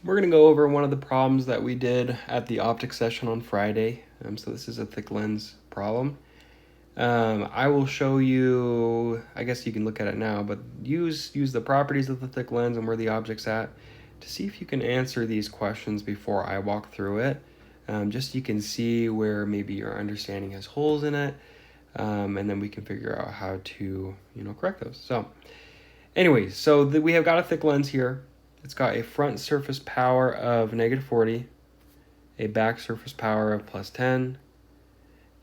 We're going to go over one of the problems that we did at the optics session on Friday. So this is a thick lens problem. I will show you, I guess you can look at it now, but use the properties of the thick lens and where the object's at to see if you can answer these questions before I walk through it. Just so you can see where maybe your understanding has holes in it, and then we can figure out how to, correct those. So anyways, so we have got a thick lens here. It's got a front surface power of -40, a back surface power of +10,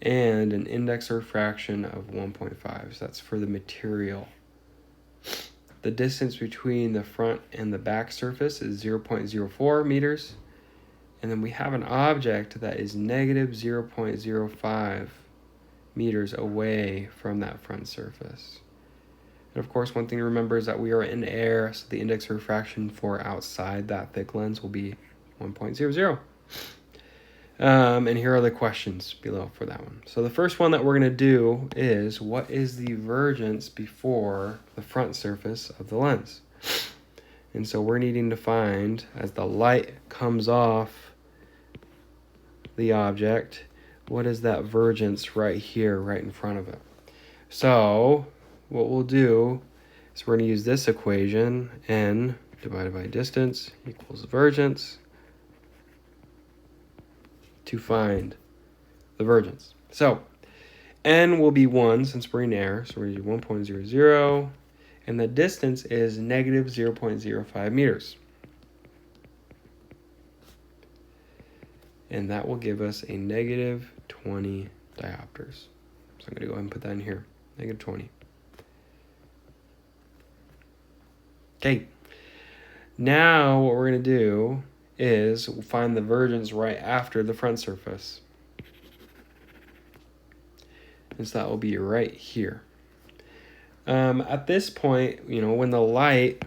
and an index of refraction of 1.5. So that's for the material. The distance between the front and the back surface is 0.04 meters. And then we have an object that is -0.05 meters away from that front surface. And of course, one thing to remember is that we are in air, so the index of refraction for outside that thick lens will be 1.00. And here are the questions below for that one. So the first one that we're going to do is, what is the divergence before the front surface of the lens? And so we're needing to find, as the light comes off the object, what is that divergence right here, right in front of it? So what we'll do is we're going to use this equation, n divided by distance equals divergence, to find the divergence. So n will be 1 since we're in air, so we're going to do 1.00, and the distance is -0.05 meters. And that will give us a -20 diopters. So I'm going to go ahead and put that in here, -20. Okay, now what we're going to do is find the divergence right after the front surface. And so that will be right here. At this point, when the light,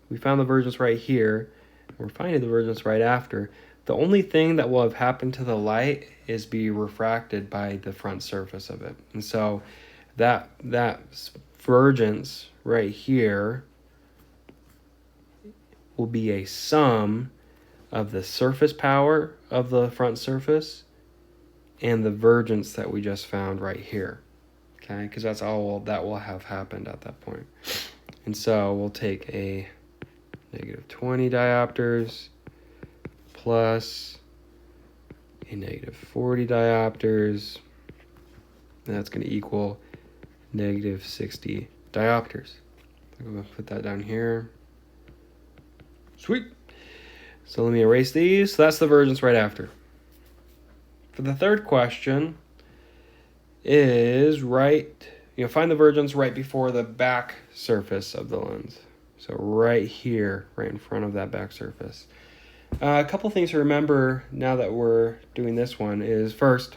we found the divergence right here, we're finding the divergence right after, the only thing that will have happened to the light is be refracted by the front surface of it. And so that divergence right here will be a sum of the surface power of the front surface and the divergence that we just found right here. Okay, because that's all that will have happened at that point. And so we'll take a -20 diopters plus a -40 diopters, and that's going to equal -60 diopters. I'm going to put that down here. Sweet. So let me erase these. So that's the divergence right after. For the third question is find the divergence right before the back surface of the lens. So right here, right in front of that back surface. A couple things to remember now that we're doing this one is, first,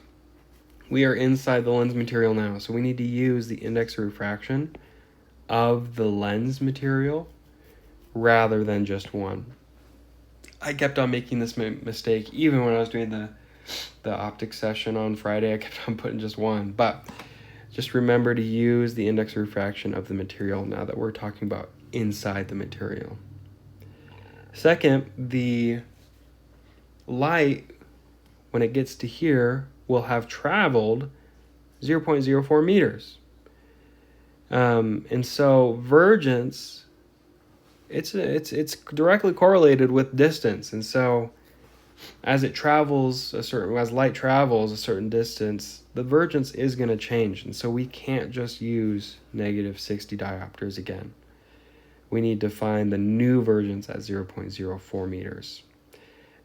we are inside the lens material now, so we need to use the index of refraction of the lens material rather than just one. I kept on making this mistake even when I was doing the optics session on Friday. I kept on putting just one, but just remember to use the index of refraction of the material now that we're talking about inside the material. Second, the light, when it gets to here, will have traveled 0.04 meters. And so divergence, it's directly correlated with distance. And so as light travels a certain distance, the divergence is going to change. And so we can't just use -60 diopters again. We need to find the new divergence at 0.04 meters.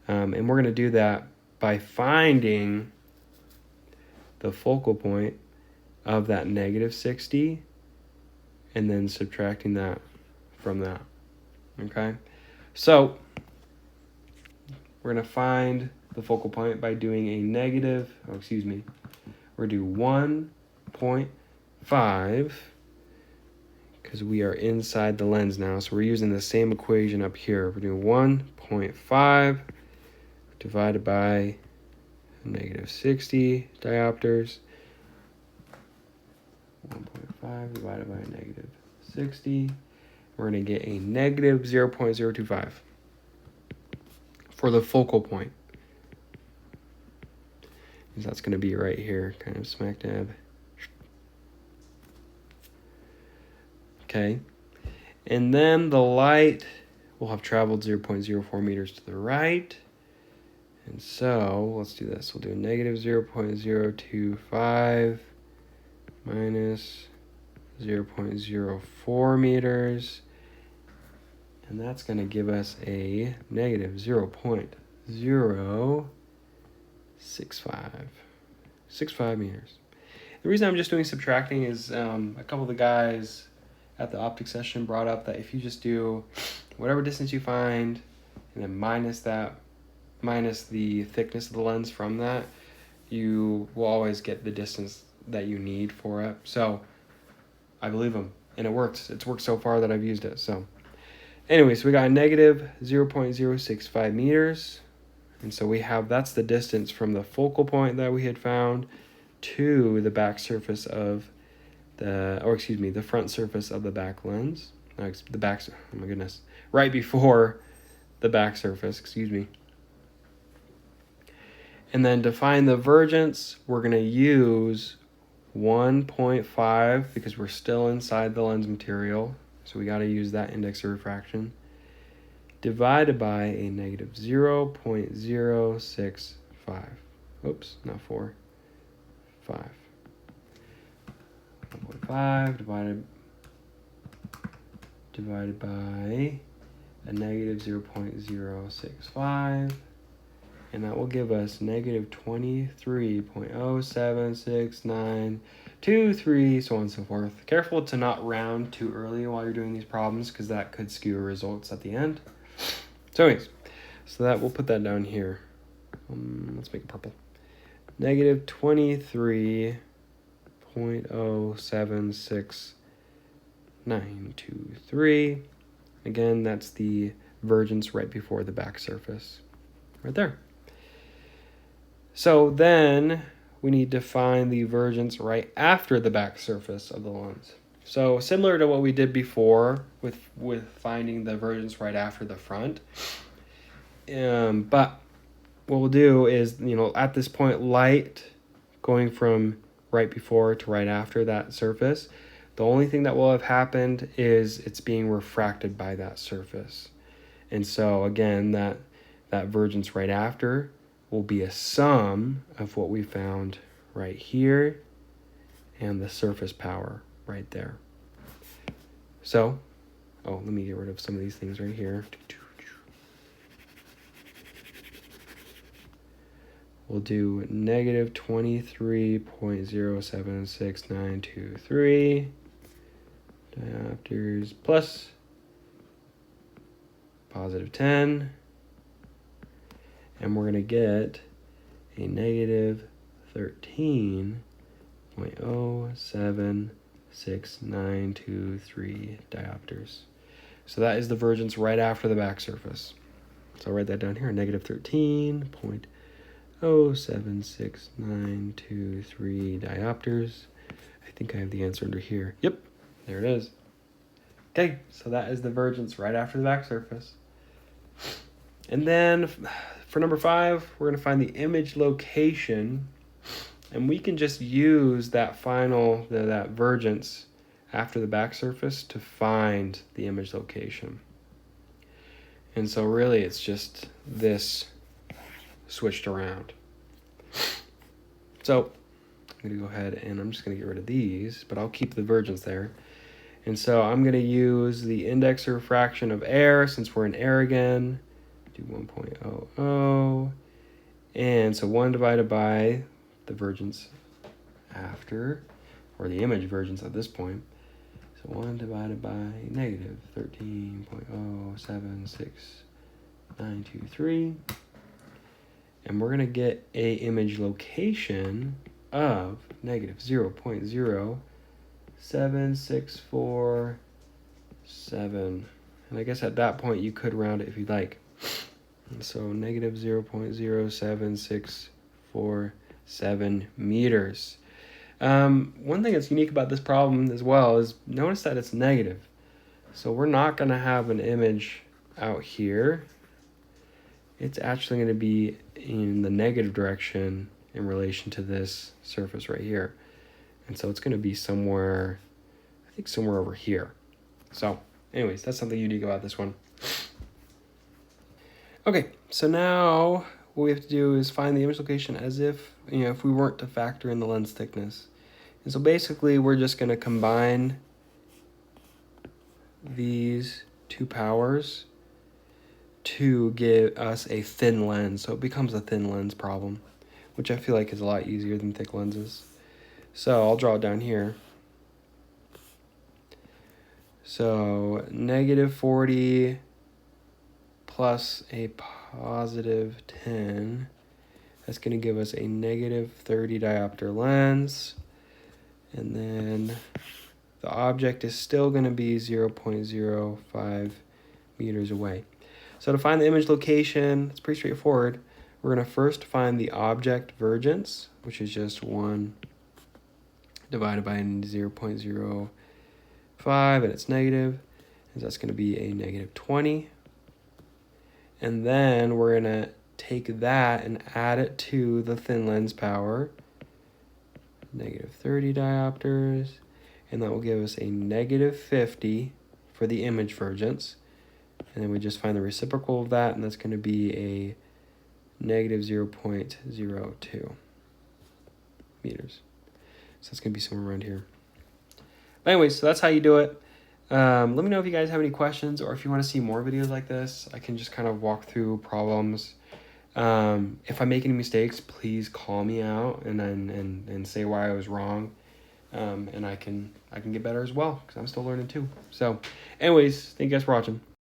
And we're going to do that by finding the focal point of that -60 and then subtracting that from that. Okay? So we're going to find the focal point by doing we're going to do 1.5, because we are inside the lens now. So we're using the same equation up here. We're doing 1.5 divided by -60 diopters. 1.5 divided by -60. We're going to get a -0.025. for the focal point. And that's going to be right here, kind of smack dab. Okay. And then the light will have traveled 0.04 meters to the right. And so let's do this. We'll do a negative 0.025 minus 0.04 meters. And that's going to give us a negative 0.065 meters. The reason I'm just doing subtracting is a couple of the guys at the optics session brought up that if you just do whatever distance you find and then minus the thickness of the lens from that, you will always get the distance that you need for it. So I believe them, and it works. It's worked so far that I've used it. So anyway, so we got a negative 0.065 meters. And so that's the distance from the focal point that we had found to the back surface of the front surface of the back lens. Oh my goodness. Right before the back surface, And then to find the divergence, we're going to use 1.5 because we're still inside the lens material. So we got to use that index of refraction, divided by a negative 0.065. Oops, not 4, 5. 1.5 divided by a negative 0.065. And that will give us negative 23.076923, so on and so forth. Careful to not round too early while you're doing these problems, because that could skew results at the end. So anyways, we'll put that down here. Let's make it purple. Negative 23.076923. Again, that's the divergence right before the back surface. Right there. So then we need to find the divergence right after the back surface of the lens. So similar to what we did before with finding the divergence right after the front. But what we'll do is, at this point, light going from right before to right after that surface, the only thing that will have happened is it's being refracted by that surface. And so again, that divergence right after will be a sum of what we found right here and the surface power right there. So, let me get rid of some of these things right here. We'll do negative 23.076923 diopters plus positive 10. And we're going to get a negative 13.076923 diopters. So that is the divergence right after the back surface. So I'll write that down here, negative 13.076923 diopters. I think I have the answer under here. Yep, there it is. Okay, so that is the divergence right after the back surface. And then for number 5, we're going to find the image location, and we can just use that that divergence after the back surface to find the image location. And so really it's just this switched around. So I'm going to go ahead and I'm just going to get rid of these, but I'll keep the divergence there. And so I'm going to use the index of refraction of air, since we're in air again. Do 1.00, and so 1 divided by the divergence after, or the image divergence at this point. So 1 divided by negative 13.076923, and we're going to get a image location of negative 0.07647, and I guess at that point you could round it if you'd like. And so negative 0.07647 meters. One thing that's unique about this problem as well is notice that it's negative. So we're not going to have an image out here. it's actually going to be in the negative direction in relation to this surface right here. And so it's going to be somewhere, I think somewhere over here. So anyways, that's something unique about this one. Okay, so now what we have to do is find the image location as if, if we weren't to factor in the lens thickness. And so basically we're just going to combine these two powers to give us a thin lens. So it becomes a thin lens problem, which I feel like is a lot easier than thick lenses. So I'll draw it down here. So negative 40 plus a positive 10. That's going to give us a negative 30 diopter lens. And then the object is still going to be 0.05 meters away. So to find the image location, it's pretty straightforward. We're going to first find the object vergence, which is just 1 divided by 0.05, and it's negative. And that's going to be a negative 20. And then we're going to take that and add it to the thin lens power, negative 30 diopters, and that will give us a negative 50 for the image vergence. And then we just find the reciprocal of that, and that's going to be a negative 0.02 meters. So that's going to be somewhere around here. But anyways, so that's how you do it. Let me know if you guys have any questions, or if you want to see more videos like this. I can just kind of walk through problems. If I make any mistakes, please call me out and say why I was wrong. And I can get better as well, because I'm still learning too. So anyways, thank you guys for watching.